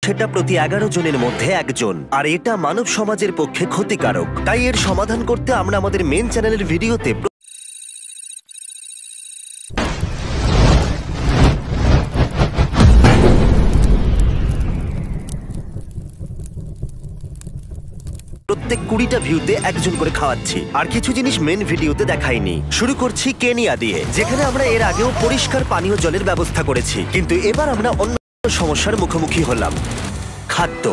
সেটা প্রতি 11 জনের মধ্যে একজন, আর এটা মানব সমাজের পক্ষে ক্ষতিকারক। তাই এর সমাধান করতে আমরা আমাদের মেন চ্যানেলের ভিডিওতে প্রত্যেক 20টা ভিউতে একজন করে খাওয়াচ্ছি। আর কিছু জিনিস মেন ভিডিওতে দেখাইনি। শুরু করছি কেনিয়া দিয়ে, যেখানে আমরা এর আগেও পরিষ্কার পানীয় জলের ব্যবস্থা করেছি, কিন্তু এবার আমরা অন্য সমস্যার মুখোমুখি হলাম। খাদ্য।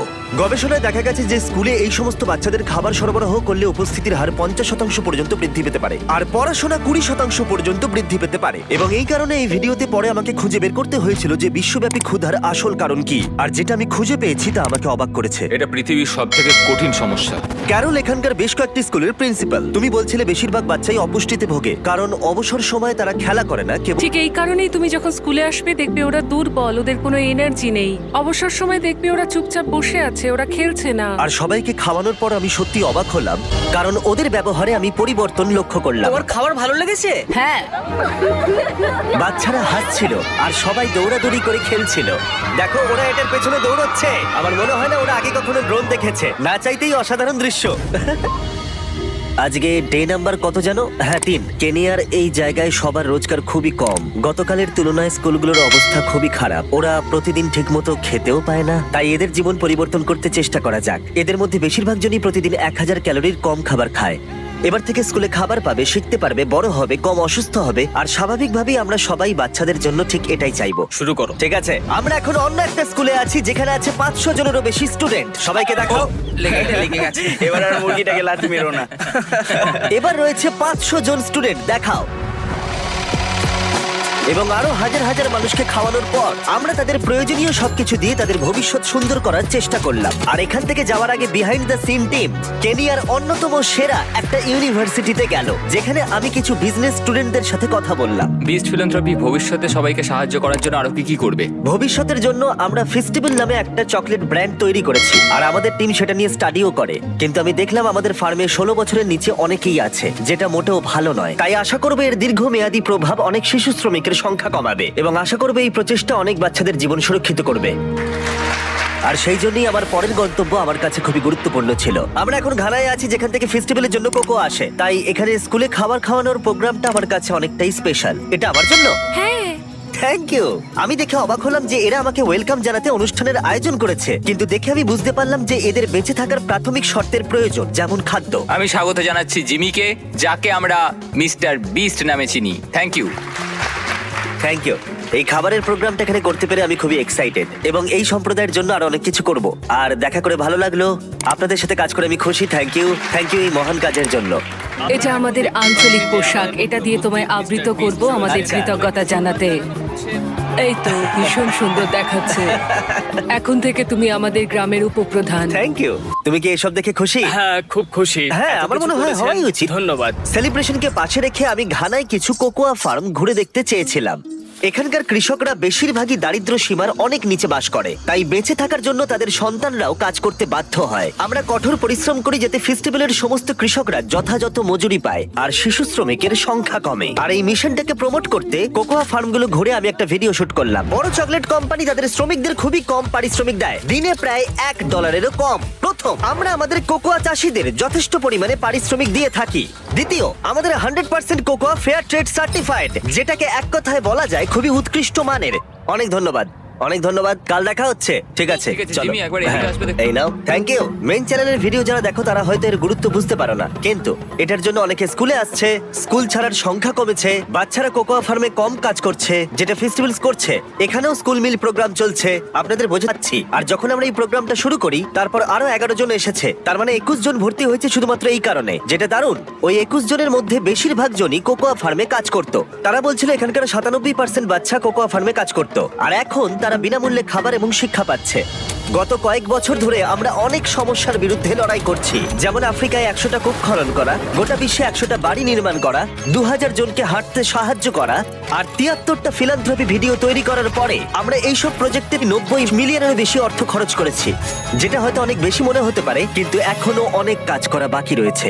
গবেষণায় দেখা গেছে যে স্কুলে এই সমস্ত বাচ্চাদের খাবার সরবরাহ করলে উপস্থিতির হার 50% পর্যন্ত বৃদ্ধি পেতে পারে, আর পড়াশোনা 20% পর্যন্ত বৃদ্ধি পেতে পারে। এবং এই কারণে এই ভিডিওতে পরে আমাকে খুঁজে বের করতে হয়েছিল যে বিশ্বব্যাপী ক্ষুধার আসল কারণ কি। আর যেটা আমি খুঁজে পেয়েছি তা আমাকে অবাক করেছে। এটা পৃথিবীর সবথেকে কঠিন সমস্যা। ক্যারল এখানকার বেশ কয়েকটি স্কুলের প্রিন্সিপাল। তুমি বলছিলে বেশিরভাগ বাচ্চাই অপুষ্টিতে ভোগে, কারণ অবসর সময়ে তারা খেলা করে না। ঠিক এই কারণেই তুমি যখন স্কুলে আসবে দেখবে ওরা দুর্বল, ওদের কোনো এনার্জি নেই। অবসর সময় দেখবে ওরা চুপচাপ বসে আছে, ওরা খেলছে না। আর সবাইকে খাওয়ানোর পর আমি সত্যি অবাক হলাম, কারণ ওদের ব্যবহারে আমি পরিবর্তন লক্ষ্য করলাম। তোমার খাবার ভালো লেগেছে? হ্যাঁ, বাচ্চারা হাসছিল আর সবাই দৌড়াদৌড়ি করে খেলছিল। দেখো ওরা এটার পেছনে দৌড়চ্ছে। আমার মনে হয় না ওরা আগে কখনো ড্রোন দেখেছে। না চাইতেই অসাধারণ দৃশ্য। আজকে ডে নাম্বার কত জানো? হ্যাঁ, 3। কেনিয়ার এই জায়গায় সবার রোজগার খুবই কম। গতকালের তুলনায় স্কুলগুলোর অবস্থা খুবই খারাপ। ওরা প্রতিদিন ঠিকমতো খেতেও পায় না। তাই এদের জীবন পরিবর্তন করতে চেষ্টা করা যাক। এদের মধ্যে বেশিরভাগ জনই প্রতিদিন 1000 ক্যালোরির কম খাবার খায়। এবার থেকে স্কুলে খাবার পাবে, শিখতে পারবে, বড় হবে, কম অসুস্থ হবে। আর স্বাভাবিকভাবেই আমরা সবাই বাচ্চাদের জন্য ঠিক এটাই চাইবো। শুরু করো। ঠিক আছে, আমরা এখন অন্য একটা স্কুলে আছি যেখানে আছে 500 জনেরও বেশি স্টুডেন্ট। সবাইকে দেখাও। লেগে গেছে। এবার আর মুরগিটাকে লাথি মেরো না। এবার রয়েছে 500 জন স্টুডেন্ট, দেখাও। এবং আরো হাজার হাজার মানুষকে খাওয়ানোর পর আমরা তাদের প্রয়োজনীয় সবকিছু দিয়ে তাদের ভবিষ্যৎ সুন্দর করার চেষ্টা করলাম। আর এখান থেকে যাওয়ার আগে বিহাইন্ড দ্য সিন টিম কেনিয়ার অন্যতম সেরা একটা ইউনিভার্সিটিতে গেল, যেখানে আমি কিছু বিজনেস স্টুডেন্টদের সাথে কথা বললাম। বিস্ট ফিলান্থ্রপি ভবিষ্যতে সবাইকে সাহায্য করার জন্য আরো কি করবে? ভবিষ্যতের জন্য আমরা ফেস্টিভ্যাল নামে একটা চকলেট ব্র্যান্ড তৈরি করেছি, আর আমাদের টিম সেটা নিয়ে স্টাডিও করে। কিন্তু আমি দেখলাম আমাদের ফার্মে 16 বছরের নিচে অনেকেই আছে, যেটা মোটেও ভালো নয়। তাই আশা করবো এর দীর্ঘমেয়াদী প্রভাব অনেক শিশু শ্রমিকের সংখ্যা কমাবে, এবং আশা করবে এই প্রচেষ্টা অনেক বাচ্চাদের জীবন সুরক্ষিত করবে। আর সেই জন্যই আমার পরের গন্তব্য আমার কাছে খুবই গুরুত্বপূর্ণ ছিল। আমরা এখন ঘানায় আছি, যেখান থেকে ফেস্টিভ্যালের জন্য কোকো আসে। তাই এখানে স্কুলে খাবার খাওয়ানোর প্রোগ্রামটা আমার কাছে অনেকটাই স্পেশাল। এটা আমার জন্য। হ্যাঁ, থ্যাংক ইউ। আমি দেখে অবাক হলাম যে এরা আমাকে ওয়েলকাম জানাতে অনুষ্ঠানের আয়োজন করেছে, কিন্তু দেখে আমি বুঝতে পারলাম যে এদের বেঁচে থাকার প্রাথমিক শর্তের প্রয়োজন, যেমন খাদ্য। আমি স্বাগত জানাচ্ছি জিমিকে, যাকে আমরা মিস্টার বিস্ট নামে চিনি। Thank you. Thank you. এই খাবারের প্রোগ্রামটা এখানে করতে পেরে আমি খুবই এক্সাইটেড, এবং এই সম্প্রদায়ের জন্য আরো অনেক কিছু করব। আর দেখা করে ভালো লাগলো, আপনাদের সাথে কাজ করে আমি খুশি। থ্যাংক ইউ এই মহান কাজের জন্য। এটা আমাদের আঞ্চলিক পোশাক, এটা দিয়ে তোমায় আবৃত করব আমাদের কৃতজ্ঞতা জানাতে। এই তো ভীষণ সুন্দর দেখাচ্ছে। এখন থেকে তুমি আমাদের গ্রামের উপপ্রধান। Thank you. তুমি কি এসব দেখে খুশি? হ্যাঁ, খুব খুশি। হ্যাঁ, আমার মনে হয় হওয়াই উচিত। ধন্যবাদ। সেলিব্রেশনকে পাশে রেখে আমি ঘানায় কিছু কোকোয়া ফার্ম ঘুরে দেখতে চেয়েছিলাম। এখানকার কৃষকরা বেশিরভাগই দারিদ্র সীমার অনেক নিচে বাস করে, তাই বেঁচে থাকার জন্য তাদের সন্তানরাও কাজ করতে বাধ্য হয়। আমরা কঠোর পরিশ্রম করি যাতে ফেস্টিভ্যালের সমস্ত কৃষকরা যথাযথ মজুরি পায় আর শিশু শ্রমিকের সংখ্যা কমে। আর এই মিশনটাকে প্রমোট করতে কোকোয়া ফার্মগুলো ঘুরে আমি একটা ভিডিও শুট করলাম। বড় চকলেট কোম্পানি তাদের শ্রমিকদের খুবই কম পারিশ্রমিক দেয়, দিনে প্রায় $1 কম। প্রথম, আমরা আমাদের কোকোয়া চাষীদের যথেষ্ট পরিমাণে পারিশ্রমিক দিয়ে থাকি। দ্বিতীয়, আমাদের 100% কোকোয়া ফেয়ার ট্রেড সার্টিফাইড, যেটাকে এক কথায় বলা যায় খুবই উৎকৃষ্ট মানের। অনেক ধন্যবাদ। অনেক ধন্যবাদ। কাল দেখা হচ্ছে। ঠিক আছে, ঠিক আছে, চলো। জিমি, একবার এদিকে আসবে দেখো। এই নাও। Thank you. মেইন চ্যানেলের ভিডিও যারা দেখো তারা হয়তো এর গুরুত্ব বুঝতে পারো না, কিন্তু এটার জন্য অনেকে স্কুলে আসছে, স্কুল ছাড়ার সংখ্যা কমেছে, বাচ্চারা কোকোয়া ফার্মে কম কাজ করছে, যেটা ফেস্টিভ্যালস করছে। এখানেও স্কুল মিল প্রোগ্রাম চলছে, আপনাদের বোঝাচ্ছি। আর যখন আমরা এই প্রোগ্রামটা শুরু করি, তারপর আরো 11 জন এসেছে, তার মানে 21 জন ভর্তি হয়েছে শুধুমাত্র এই কারণে, যেটা দারুণ। ওই 21 জনের মধ্যে বেশিরভাগ জনই কোকোয়া ফার্মে কাজ করত। তারা বলছিল এখানকার 97% বাচ্চা কোকোয়া ফার্মে কাজ করত, আর এখন তারা বিনামূল্যে খাবার এবং শিক্ষা পাচ্ছে। গত কয়েক বছর ধরে আমরা অনেক সমস্যার বিরুদ্ধে লড়াই করছি, যেমন আফ্রিকায় 100টা কূপ খনন করা, গোটা বিশ্বে 100টা বাড়ি নির্মাণ করা, 2000 জনকে হাঁটতে সাহায্য করা, আর 73টা ফিলান্থ্রপি ভিডিও তৈরি করার পরে আমরা এইসব প্রজেক্টে 90 মিলিয়নেরও বেশি অর্থ খরচ করেছি, যেটা হয়তো অনেক বেশি মনে হতে পারে, কিন্তু এখনো অনেক কাজ করা বাকি রয়েছে।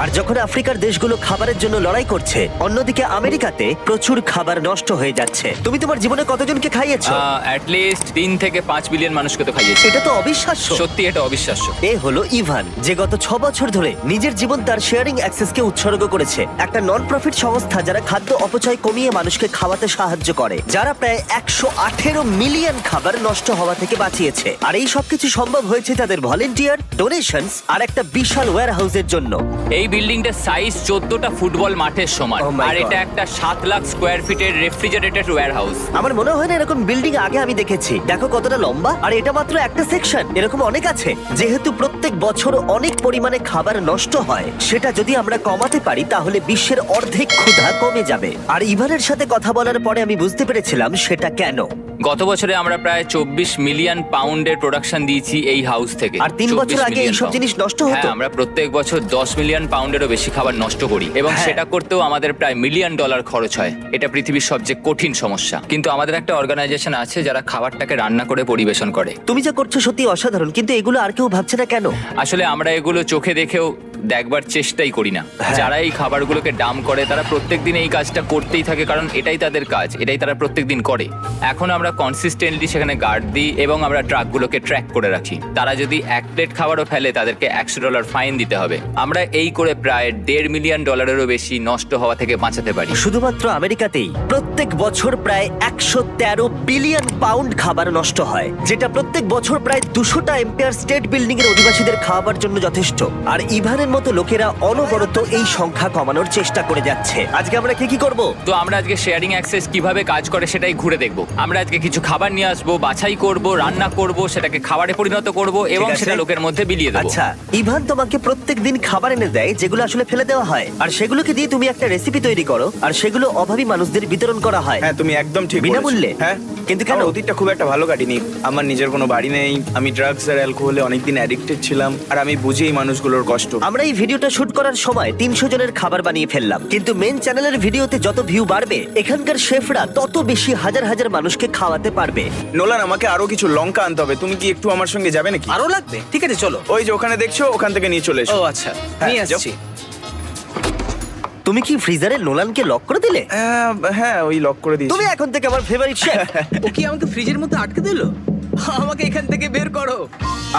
আর যখন আফ্রিকার দেশগুলো খাবারের জন্য লড়াই করছে, অন্যদিকে আমেরিকাতে প্রচুর খাবার নষ্ট হয়ে যাচ্ছে। তুমি তোমার জীবনে কতজনকে খাইয়েছো? অ্যাটলিস্ট 3 থেকে 5 বিলিয়ন মানুষকে তো খাইয়েছি। এটা তো অবিশ্বাস্য। সত্যি এটা অবিশ্বাস্য। এ হলো ইভান, যে গত 6 বছর ধরে নিজের জীবন তার শেয়ারিং অ্যাক্সেসকে উৎসর্গ করেছে। একটা নন প্রফিট সংস্থা যারা খাদ্য অপচয় কমিয়ে মানুষকে খাওয়াতে সাহায্য করে, যারা প্রায় 118 মিলিয়ন খাবার নষ্ট হওয়া থেকে বাঁচিয়েছে। আর এই সবকিছু সম্ভব হয়েছে তাদের ভলেন্টিয়ার, ডোনেশনস আর একটা বিশাল ওয়্যারহাউসের জন্য। এই বিল্ডিংটার সাইজ 14টা ফুটবল মাঠের সমান। Oh my আর এটা God. একটা 7 লাখ স্কোয়ার ফিটের রেফ্রিজারেটেড ওয়্যারহাউস। আমার মনে হয় না এরকম বিল্ডিং আগে আমি দেখেছি। দেখো কতটা লম্বা, আর এটা মাত্র একটা সেকশন, এরকম অনেক আছে। যেহেতু প্রত্যেক বছর অনেক পরিমাণে খাবার নষ্ট হয়, সেটা যদি আমরা কমাতে পারি তাহলে বিশ্বের অর্ধেক ক্ষুধা কমে যাবে। আর ইভানের সাথে কথা বলার পরে আমি বুঝতে পেরেছিলাম সেটা কেন। গত বছরে আমরা প্রায় 24 মিলিয়ন পাউন্ডের প্রোডাকশন দিয়েছি এই হাউস থেকে। আর 3 বছর 24 আগে মিলিয়ন এইসব পাউন্ড। জিনিস নষ্ট হতো। হ্যাঁ, আমরা প্রত্যেক বছর 10 মিলিয়ন পাউন্ডেরও বেশি খাবার নষ্ট করি এবং হ্যাঁ। সেটা করতেও আমাদের প্রায় $1 মিলিয়ন খরচ হয়। এটা পৃথিবীর সবচেয়ে কঠিন সমস্যা। কিন্তু আমাদের একটা অর্গানাইজেশন আছে যারা খাবারটাকে রান্না করে পরিবেশন করে। তুমি যা করছো সত্যি অসাধারণ, কিন্তু এগুলো আর কেউ ভাবছে না কেন? আসলে আমরা এগুলো চোখে দেখেও দেখবার চেষ্টাই করি না। হ্যাঁ। যারা এই খাবারগুলোকে ডাম করে তারা প্রত্যেকদিন এই কাজটা করতেই থাকে, কারণ এটাই তাদের কাজ, এটাই তারা প্রত্যেকদিন করে। এখন আমরা কনসিস্টেন্টলি সেখানে গার্ড দিই এবং আমরা ট্রাকগুলোকে ট্র্যাক করে রাখি। তারা যদি 1 প্লেট খাবারও ফেলে তাদেরকে $100 ফাইন দিতে হবে। আমরা এই করে প্রায় $1.5 মিলিয়ন বেশি নষ্ট হওয়া থেকে বাঁচাতে পারি। শুধুমাত্র আমেরিকাতেই প্রত্যেক বছর প্রায় 113 বিলিয়ন পাউন্ড খাবার নষ্ট হয়, যেটা প্রত্যেক বছর প্রায় 200টা এম্পায়ার স্টেট বিল্ডিং এর অধিবাসীদের খাওয়াবার জন্য যথেষ্ট। আর ইভানের মতো লোকেরা অনবরত এই সংখ্যা কমানোর চেষ্টা করে যাচ্ছে। আজকে আমরা কি করব? তো আমরা আজকে শেয়ারিং অ্যাক্সেস কিভাবে কাজ করে সেটাই ঘুরে দেখব। আমরা আজকে কিছু খাবার নিয়ে আসবো, বাছাই করব, রান্না করব, সেটাকে খাবারে পরিণত করব এবং ঠিক আছে। সেটা লোকের মধ্যে বিলিয়ে দেবো। আচ্ছা, ইভান তোমাকে প্রত্যেকদিন খাবার এনে দেয় যেগুলো আসলে ফেলে দেওয়া হয়, আর সেগুলোকে দিয়ে তুমি একটা রেসিপি তৈরি করো, আর সেগুলো অভাবী মানুষদের বিতরণ করা হয়। হ্যাঁ, তুমি একদম ঠিক বলেছো। বিনামূল্যে? হ্যাঁ, কিন্তু কেন? আমার অতীতটা খুব একটা ভালো কাটেনি। আমার নিজের কোনো বাড়ি নেই, আমি ড্রাগস আর অ্যালকোহলে অনেকদিন অ্যাডিক্টেড ছিলাম, আর আমি বুঝি এই মানুষগুলোর কষ্ট। আমরা এই ভিডিওটা শুট করার সময় 300 জনের খাবার বানিয়ে ফেললাম, কিন্তু মেন চ্যানেলের ভিডিওতে যত ভিউ বাড়বে, এখানকার শেফরা তত বেশি হাজার হাজার মানুষকে খাওয়াতে পারবে। নোলান, আমাকে আরো কিছু লঙ্কা আনতে হবে। তুমি কি একটু আমার সঙ্গে যাবে নাকি? আরো লাগবে? ঠিক আছে, চলো। ওই যে ওখানে দেখছো, ওখান থেকে নিয়ে চলে এসো। ও আচ্ছা, হ্যাঁ, নিয়ে যাও। আসছি। তুমি কি ফ্রিজারে নোলানকে লক করে দিলে? হ্যাঁ, ওই লক করে দিয়েছি। তুমি এখন থেকে আমার ফেভারিট শেফ। ও কি আমাকে ফ্রিজের মধ্যে আটকে দিল? আমাকে এখান থেকে বের করো।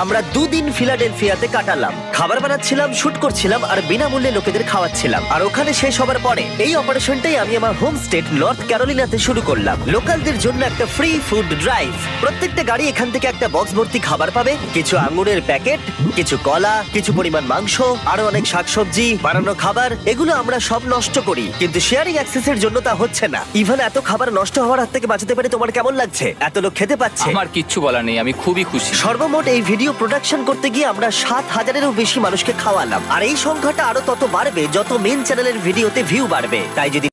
আমরা 2 দিন ফিলাডেলফিয়াতে কাটালাম, খাবার বানাচ্ছিলাম, শুট করছিলাম, আর বিনামূল্যে লোকেদের খাওয়াচ্ছিলাম। আর ওখানে শেষ হবার পরে এই অপারেশনটাই আমি আমার হোম স্টেট নর্থ ক্যারোলিনাতে শুরু করলাম। লোকালদের জন্য একটা ফ্রি ফুড ড্রাইভ। প্রত্যেকটা গাড়ি এখান থেকে একটা বক্স ভর্তি খাবার পাবে, কিছু আঙ্গুরের প্যাকেট, কিছু কলা, কিছু পরিমাণ মাংস, আরো অনেক শাকসবজি, বানানো খাবার। এগুলো আমরা সব নষ্ট করি, কিন্তু শেয়ারিং অ্যাক্সেসের জন্য তা হচ্ছে না। ইভান, এত খাবার নষ্ট হওয়ার হাত থেকে বাঁচাতে পারে তোমার কেমন লাগছে? এত লোক খেতে পাচ্ছে। আমার কিচ্ছু বলার নেই, আমি খুবই খুশি। সর্বমোট এই ভিডিও প্রোডাকশন করতে গিয়ে আমরা 7,000-এরও বেশি মানুষকে খাওয়ালাম, আর এই সংখ্যাটা আরো তত বাড়বে যত মেন চ্যানেলের ভিডিওতে ভিউ বাড়বে। তাই যদি